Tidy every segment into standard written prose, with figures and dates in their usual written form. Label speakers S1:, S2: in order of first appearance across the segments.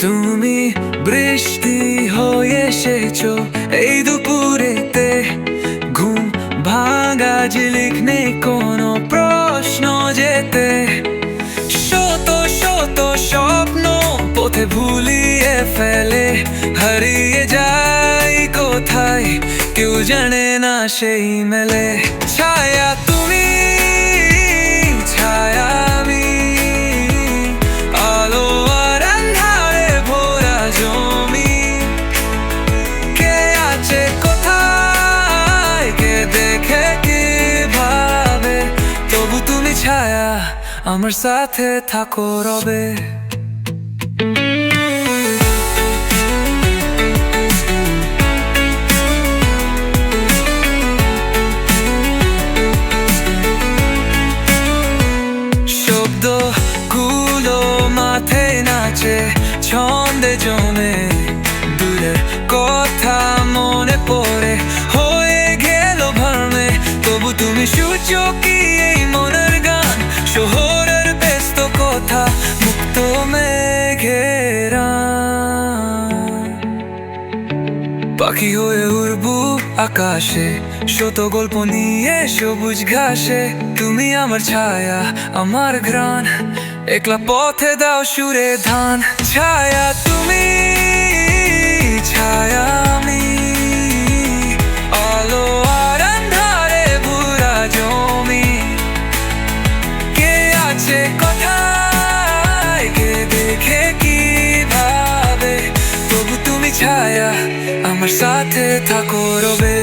S1: তুমি বৃষ্টি হয়ে এসেছো এই দুপুরেতে, ঘুম ভাঙা ঝিলিক নেই কোনো প্রশ্ন যেতে। শত শত স্বপ্ন পথে ভুলিয়ে ফেলে, হারিয়ে যায় কোথায় কেউ জানে না সেই মেলে। ছায়া তুমি, ছায়া আমি, আলো আর আঁধারে ভরা জমি। কে আছে কোথায়, কে দেখে কি ভাবে, তবু তুমি ছায়া আমার সাথে থাকো রবে। শব্দগুলো মাথায় নাচে ছন্দে জমে, দূরের কথা মনে পড়ে হয়ে গেল ভরমে। তবু তুমি সূচকি এই মনের গান, শহরের ব্যস্ত কথা মুক্ত মেঘেরা। পাখি হয়ে উড়বো আকাশে, শত গল্প নিয়ে সবুজ ঘাসে। তুমি আমার ছায়া, আমার ঘ্রাণ, একলা পথে দাও সুরে ধান। ছায়া তুমি, ছায়া আমি, আলো আর আঁধারে ভরা জমি। কে আছে কোথায়, কে দেখে কি ভাবে, তবু তুমি ছায়া আমার সাথে থাকো রবে।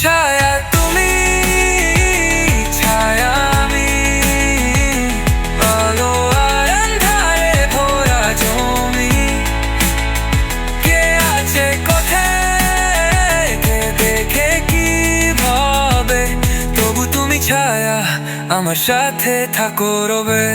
S1: ছায়া তুমি, ছায়া আমি, আলো আর আঁধারে ভরা জমি। কে আছে কোথায়, কে দেখে কি ভাবে, তবু তুমি ছায়া আমার সাথে থাকো রবে।